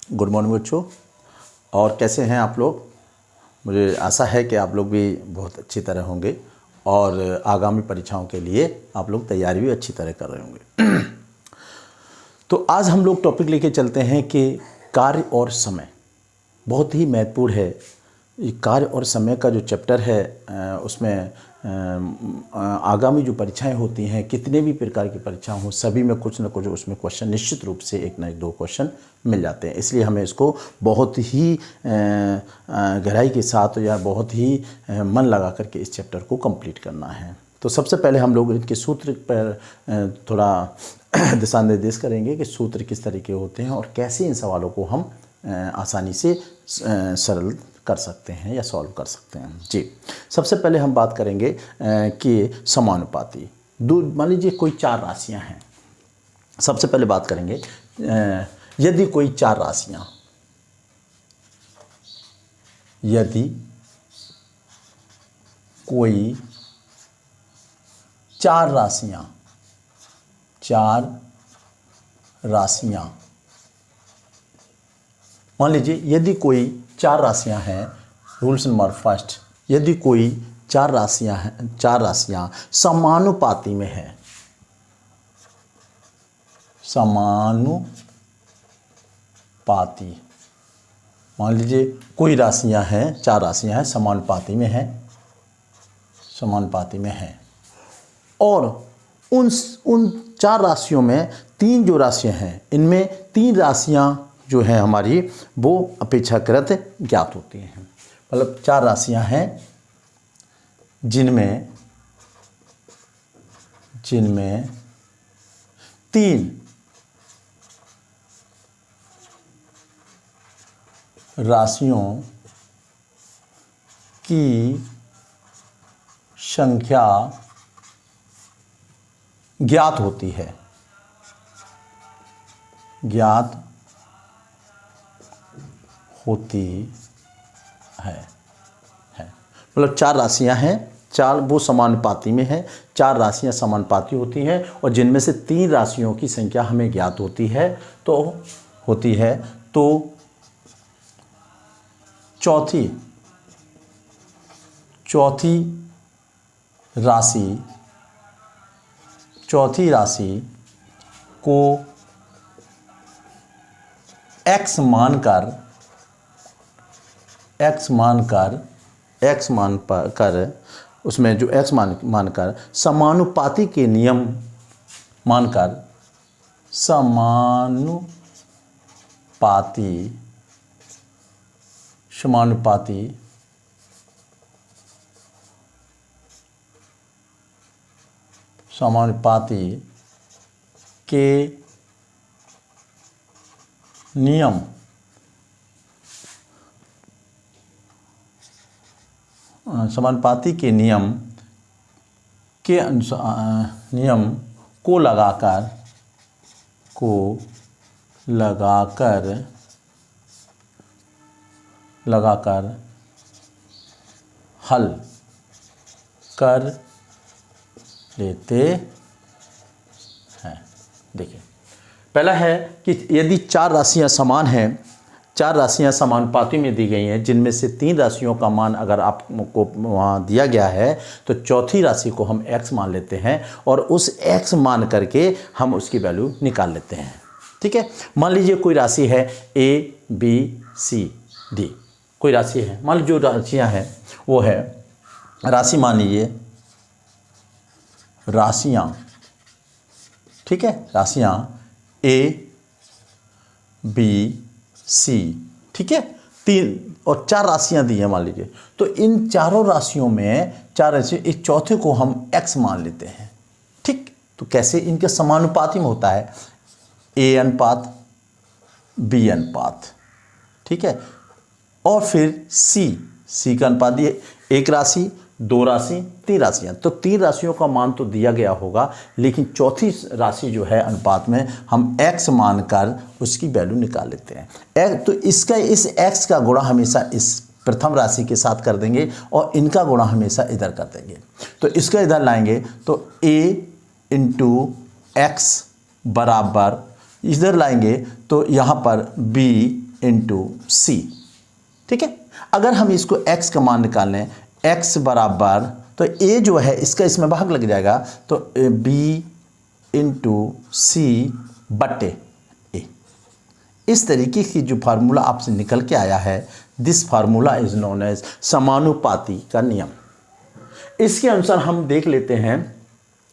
Good morning बच्चों। और कैसे हैं आप लोग? मुझे आशा है कि आप लोग भी बहुत अच्छी तरह होंगे और आगामी परीक्षाओं के लिए आप लोग तैयारी भी अच्छी तरह कर रहे होंगे। तो आज हम लोग टॉपिक लेके चलते हैं कि कार्य और समय बहुत ही महत्वपूर्ण है। ये कार्य और समय का जो चैप्टर है उसमें आगामी जो परीक्षाएं होती हैं, कितने भी प्रकार की परीक्षा हो, सभी में कुछ न कुछ उसमें क्वेश्चन निश्चित रूप से एक ना एक दो क्वेश्चन मिल जाते हैं। इसलिए हमें इसको बहुत ही गहराई के साथ या बहुत ही मन लगा करके इस चैप्टर को कंप्लीट करना है। तो सबसे पहले हम लोग इनके सूत्र पर थोड़ा दिशा निर्देश करेंगे कि सूत्र किस तरीके होते हैं और कैसे इन सवालों को हम आसानी से सरल कर सकते हैं या सॉल्व कर सकते हैं। जी, सबसे पहले हम बात करेंगे कि समानुपाती। मान लीजिए कोई चार राशियां हैं। सबसे पहले बात करेंगे यदि कोई चार राशियां, यदि कोई चार राशियां मान लीजिए यदि कोई चार राशियां हैं, रूल्स नंबर फर्स्ट, यदि कोई चार राशियां समानुपाती में है, समानुपाती, मान लीजिए कोई राशियां हैं, चार राशियां हैं, समानुपाती में है और उन चार राशियों में तीन जो राशियां हैं, इनमें तीन राशियां जो है हमारी वो अपेक्षाकृत ज्ञात होती हैं। मतलब चार राशियां हैं जिनमें तीन राशियों की संख्या ज्ञात होती है, मतलब चार राशियां हैं, चार वो समानुपाती में है, चार राशियां समानुपाती होती हैं और जिनमें से तीन राशियों की संख्या हमें ज्ञात होती है तो चौथी राशि को x मानकर उसमें जो x मानकर समानुपाती के नियम मानकर समानुपाती के नियम को लगाकर हल कर लेते हैं। देखिए, पहला है कि यदि चार राशियां समान हैं, चार राशियां समानुपाती में दी गई हैं, जिनमें से तीन राशियों का मान अगर आपको वहाँ दिया गया है तो चौथी राशि को हम x मान लेते हैं और उस x मान करके हम उसकी वैल्यू निकाल लेते हैं। ठीक है, मान लीजिए कोई राशि है a b c d, कोई राशि है, मान लीजिए जो राशियाँ हैं वो है राशि, मान लीजिए राशियाँ, ठीक है, राशियाँ a b c, ठीक है, तीन और चार राशियां दी हैं मान लीजिए, तो इन चारों राशियों में एक चौथे को हम x मान लेते हैं। ठीक, तो कैसे इनके समानुपाती में होता है a अनुपात b अनुपात, ठीक है, और फिर c का अनुपात दिए, एक राशि, दो राशि, तीन राशियाँ, तो तीन राशियों का मान तो दिया गया होगा, लेकिन चौथी राशि जो है अनुपात में हम x मानकर उसकी वैल्यू निकाल लेते हैं। तो इस x का गुणा हमेशा इस प्रथम राशि के साथ कर देंगे और इनका गुणा हमेशा इधर कर देंगे। तो इसका इधर लाएंगे तो a × x बराबर, इधर लाएंगे तो यहाँ पर b इंटू सी। ठीक है, अगर हम इसको x का मान निकाल लें, x बराबर, तो a जो है इसका इसमें भाग लग जाएगा, तो b इंटू सी बटे a। इस तरीके की जो फार्मूला आपसे निकल के आया है, this formula is known as समानुपाती का नियम। इसके अनुसार हम देख लेते हैं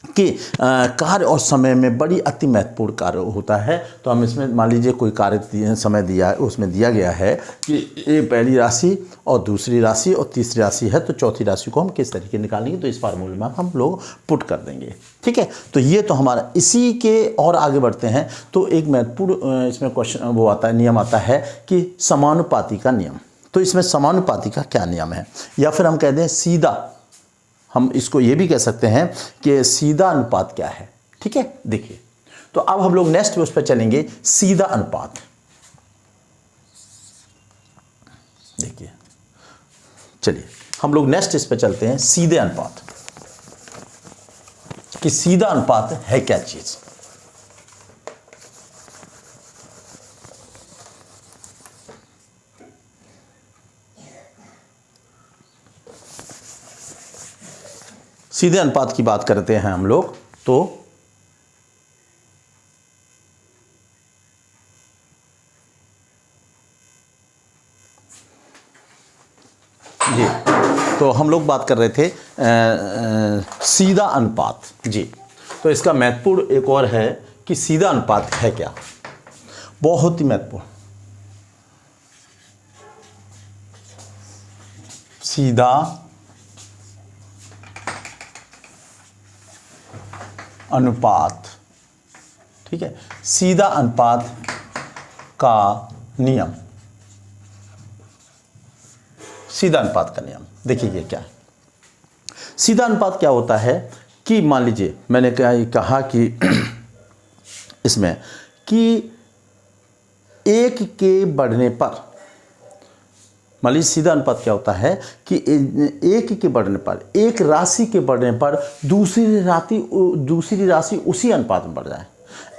कि कार्य और समय में बड़ी अति महत्वपूर्ण कार्य होता है। तो हम इसमें मान लीजिए कोई कार्य समय दिया है, उसमें दिया गया है कि ये पहली राशि और दूसरी राशि और तीसरी राशि है, तो चौथी राशि को हम किस तरीके निकालेंगे, तो इस फार्मूले में हम लोग पुट कर देंगे। ठीक है, तो ये तो हमारा, इसी के और आगे बढ़ते हैं तो एक महत्वपूर्ण इसमें क्वेश्चन वो आता है, नियम आता है कि समानुपाती का नियम। तो इसमें समानुपाती का क्या नियम है, या फिर हम कह दें सीधा, हम इसको ये भी कह सकते हैं कि सीधा अनुपात क्या है। ठीक है, देखिए, तो अब हम लोग नेक्स्ट उस पर चलेंगे, सीधा अनुपात। देखिए, चलिए हम लोग नेक्स्ट इस पर चलते हैं, सीधे अनुपात, कि सीधा अनुपात है क्या चीज। सीधे अनुपात की बात करते हैं हम लोग, तो जी, तो हम लोग बात कर रहे थे सीधा अनुपात जी। तो इसका महत्वपूर्ण एक और है कि सीधा अनुपात है क्या, बहुत ही महत्वपूर्ण। सीधा अनुपात, ठीक है, सीधा अनुपात का नियम। सीधा अनुपात का नियम देखिए ये क्या है। सीधा अनुपात क्या होता है कि मान लीजिए मैंने कहा कि इसमें कि एक के बढ़ने पर, मान लीजिए सीधा अनुपात क्या होता है कि एक के बढ़ने पर, एक राशि के बढ़ने पर दूसरी राशि उसी अनुपात में बढ़ जाए।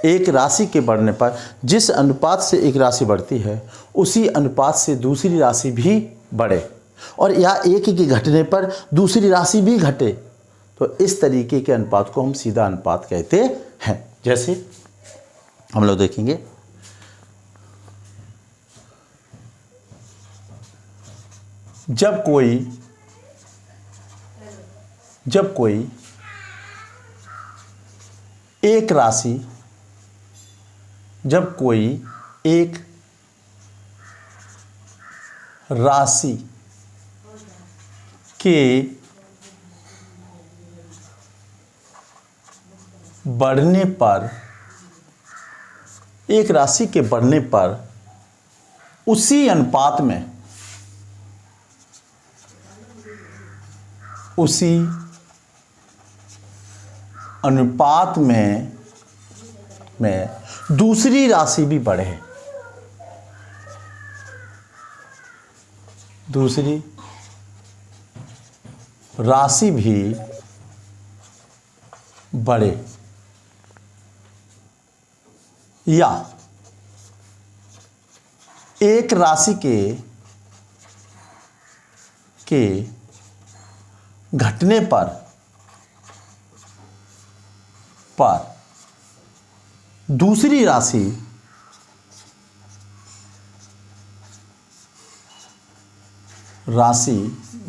एक राशि के बढ़ने पर जिस अनुपात से एक राशि बढ़ती है उसी अनुपात से दूसरी राशि भी बढ़े, और या एक के घटने पर दूसरी राशि भी घटे, तो इस तरीके के अनुपात को हम सीधा अनुपात कहते हैं। जैसे हम लोग देखेंगे, जब कोई एक राशि, जब कोई एक राशि के बढ़ने पर, एक राशि के बढ़ने पर उसी अनुपात में, उसी अनुपात में दूसरी राशि भी बढ़े, दूसरी राशि भी बढ़े, या एक राशि के घटने पर दूसरी राशि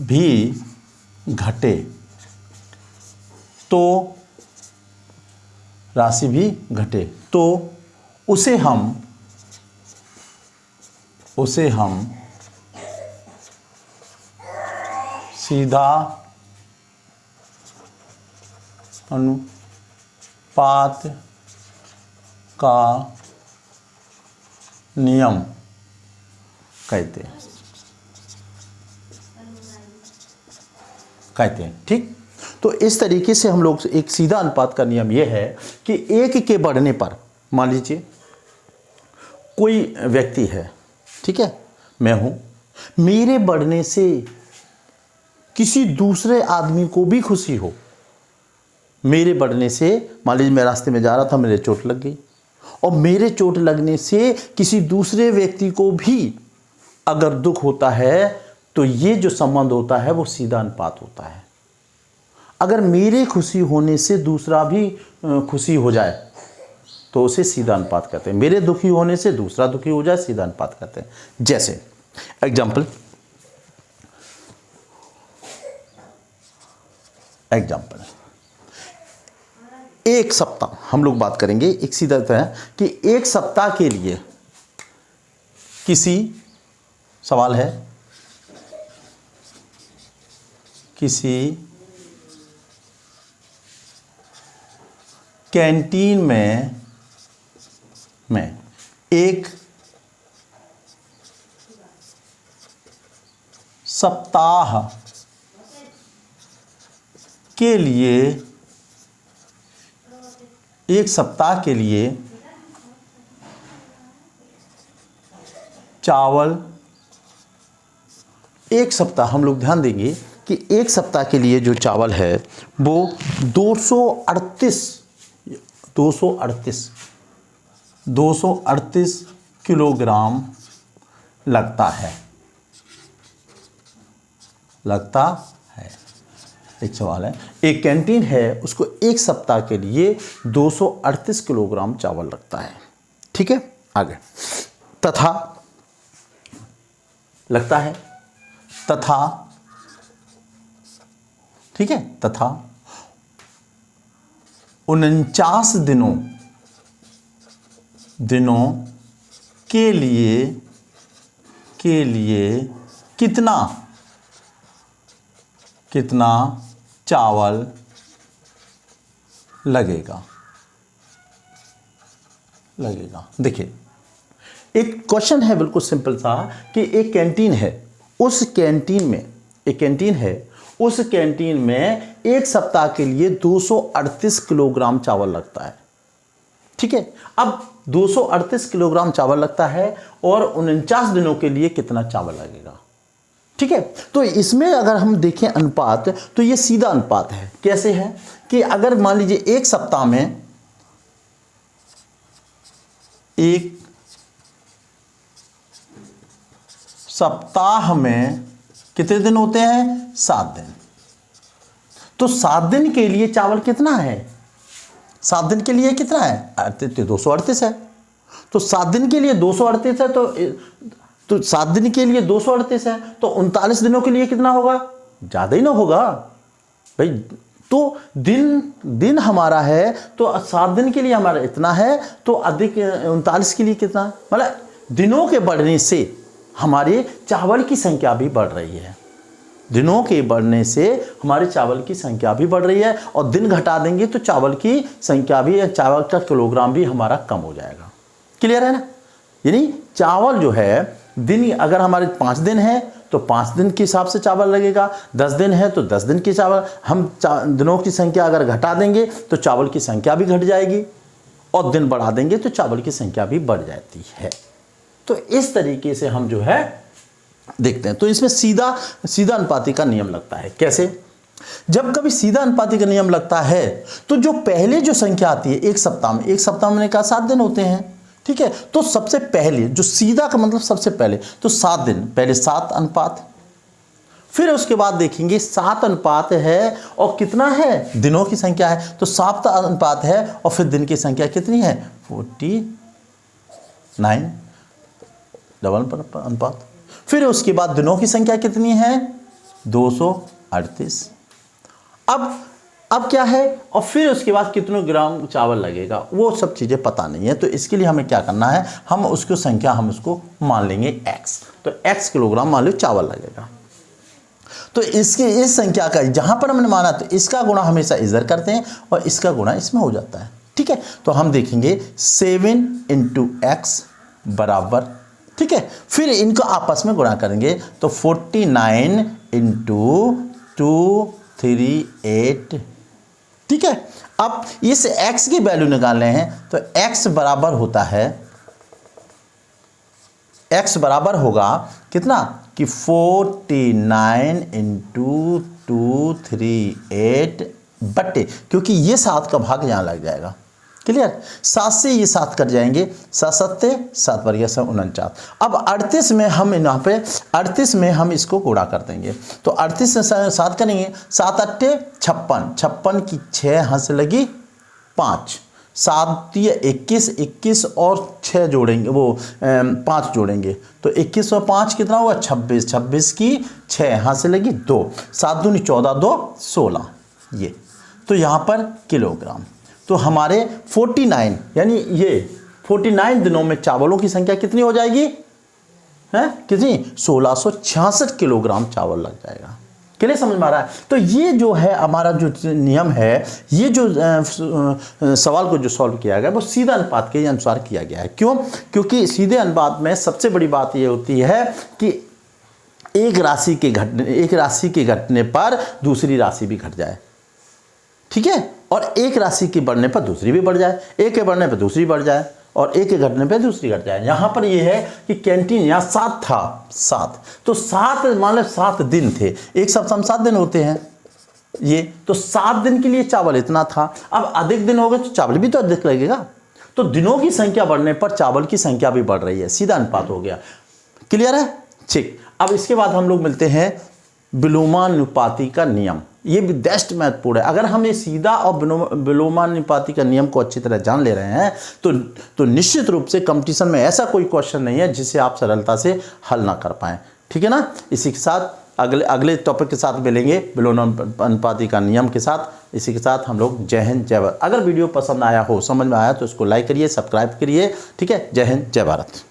भी घटे, तो राशि भी घटे तो उसे हम सीधा अनुपात का नियम कहते हैं। ठीक, तो इस तरीके से हम लोग एक सीधा अनुपात का नियम यह है कि एक के बढ़ने पर, मान लीजिए कोई व्यक्ति है, ठीक है, मैं हूं, मेरे बढ़ने से किसी दूसरे आदमी को भी खुशी हो, मेरे बढ़ने से, मान लीजिए मैं रास्ते में जा रहा था, मेरे चोट लग गई और मेरे चोट लगने से किसी दूसरे व्यक्ति को भी अगर दुख होता है तो ये जो संबंध होता है वो सीधा अनुपात होता है। अगर मेरे खुशी होने से दूसरा भी खुशी हो जाए तो उसे सीधा अनुपात कहते हैं। मेरे दुखी होने से दूसरा दुखी हो जाए, सीधा अनुपात कहते हैं। जैसे एग्जाम्पल एक सप्ताह हम लोग बात करेंगे, एक सीधा है कि एक सप्ताह के लिए किसी सवाल है, किसी कैंटीन में एक सप्ताह के लिए चावल, एक सप्ताह हम लोग ध्यान देंगे कि एक सप्ताह के लिए जो चावल है वो 238 किलोग्राम लगता है। एक सवाल है, एक कैंटीन है उसको एक सप्ताह के लिए 238 किलोग्राम चावल लगता है। ठीक है, आगे तथा लगता है, तथा ठीक है, तथा 49 दिनों के लिए कितना चावल लगेगा। देखिए एक क्वेश्चन है बिल्कुल सिंपल सा कि एक कैंटीन है, उस कैंटीन में एक सप्ताह के लिए 238 किलोग्राम चावल लगता है। ठीक है, अब 238 किलोग्राम चावल लगता है और 49 दिनों के लिए कितना चावल लगेगा। ठीक है, तो इसमें अगर हम देखें अनुपात तो ये सीधा अनुपात है। कैसे है कि अगर मान लीजिए एक सप्ताह में कितने दिन होते हैं? 7 दिन। तो 7 दिन के लिए चावल कितना है? 7 दिन के लिए कितना है? 238 है। तो 7 दिन के लिए 238 है, तो 7 दिन के लिए 238 है, तो 39 दिनों के लिए कितना होगा? ज़्यादा ही ना होगा भाई। तो दिन हमारा है तो 7 दिन के लिए हमारा इतना है, तो अधिक 39 के लिए कितना? मतलब दिनों के बढ़ने से हमारे चावल की संख्या भी बढ़ रही है। दिनों के बढ़ने से हमारे चावल की संख्या भी बढ़ रही है, और दिन घटा देंगे तो चावल की संख्या भी, चावल का किलोग्राम भी हमारा कम हो जाएगा। क्लियर है ना? यानी चावल जो है दिन, अगर हमारे 5 दिन है तो 5 दिन के हिसाब से चावल लगेगा, 10 दिन है तो 10 दिन के चावल। हम दिनों की संख्या अगर घटा देंगे तो चावल की संख्या भी घट जाएगी, और दिन बढ़ा देंगे तो चावल की संख्या भी बढ़ जाती है। तो इस तरीके से हम जो है देखते हैं। तो इसमें सीधा अनुपाती का नियम लगता है। कैसे? जब कभी सीधा अनुपाती का नियम लगता है तो जो पहले जो संख्या आती है एक सप्ताह में मैंने कहा 7 दिन होते हैं। ठीक है, तो सबसे पहले जो सीधा का मतलब सबसे पहले तो 7 दिन, पहले 7 अनुपात, फिर उसके बाद देखेंगे 7 अनुपात है और कितना है? दिनों की संख्या है, तो 7 अनुपात है, और फिर दिन की संख्या कितनी है? 49 डबल अनुपात। फिर उसके बाद दिनों की संख्या कितनी है? 238। अब क्या है? और फिर उसके बाद कितने ग्राम चावल लगेगा, वो सब चीज़ें पता नहीं है। तो इसके लिए हमें क्या करना है? हम उसको संख्या उसको मान लेंगे x। तो x किलोग्राम मान लो चावल लगेगा। तो इस संख्या का जहाँ पर हमने माना तो इसका गुणा हमेशा इधर करते हैं और इसका गुणा इसमें हो जाता है। ठीक है, तो हम देखेंगे 7 × x बराबर, ठीक है, फिर इनको आपस में गुणा करेंगे तो 49 × 238। ठीक है, अब इस x की वैल्यू निकाल रहे हैं तो x बराबर होता है, x बराबर होगा कितना कि 49 × 238 बट्टे, क्योंकि ये 7 का भाग यहाँ लग जाएगा, क्लियर। 7 से ये 7 कट जाएंगे, 7 सत्ते 7 वर्ग 49। अब 38 में हम यहाँ पे 38 में हम इसको गुणा कर देंगे, तो 38 से 7 करेंगे, 7 अट्ठे 56, 56 की 6 यहाँ से लगी 5, 7 ये 21, 21 और 6 जोड़ेंगे, वो 5 जोड़ेंगे तो 21 और 5 कितना हुआ 26, 26 की 6 यहाँ से लगी 2, 7 दूनी 14, 2 16, ये तो यहाँ पर किलोग्राम। तो हमारे 49 यानी ये 49 दिनों में चावलों की संख्या कितनी हो जाएगी, है कितनी 1666 किलोग्राम चावल लग जाएगा। क्लियर समझ में आ रहा है। तो ये जो है हमारा जो नियम है, ये जो सवाल को जो सॉल्व किया गया वो सीधे अनुपात के अनुसार किया गया है। क्यों? क्योंकि सीधे अनुपात में सबसे बड़ी बात ये होती है कि एक राशि के घटने पर दूसरी राशि भी घट जाए, ठीक है, और एक राशि के बढ़ने पर दूसरी भी बढ़ जाए, एक के बढ़ने पर दूसरी बढ़ जाए और एक के घटने पर दूसरी घट जाए। यहाँ पर ये है कि कैंटीन यहाँ 7 था, 7 तो 7 मान लो 7 दिन थे, एक सप्ताह में 7 दिन होते हैं ये, तो 7 दिन के लिए चावल इतना था। अब अधिक दिन हो गए तो चावल भी तो अधिक लगेगा, तो दिनों की संख्या बढ़ने पर चावल की संख्या भी बढ़ रही है, सीधा अनुपात हो गया। क्लियर है, ठीक। अब इसके बाद हम लोग मिलते हैं विलोमानुपाती का नियम। ये भी बेस्ट महत्वपूर्ण है। अगर हम ये सीधा और विलोमानुपाती का नियम को अच्छी तरह जान ले रहे हैं तो निश्चित रूप से कंपटीशन में ऐसा कोई क्वेश्चन नहीं है जिसे आप सरलता से हल ना कर पाएं, ठीक है ना। इसी के साथ अगले टॉपिक के साथ मिलेंगे विलोमानुपाती का नियम के साथ। इसी के साथ हम लोग जय हिंद जय भारत। अगर वीडियो पसंद आया हो, समझ में आया तो इसको लाइक करिए, सब्सक्राइब करिए, ठीक है। जय हिंद जय भारत।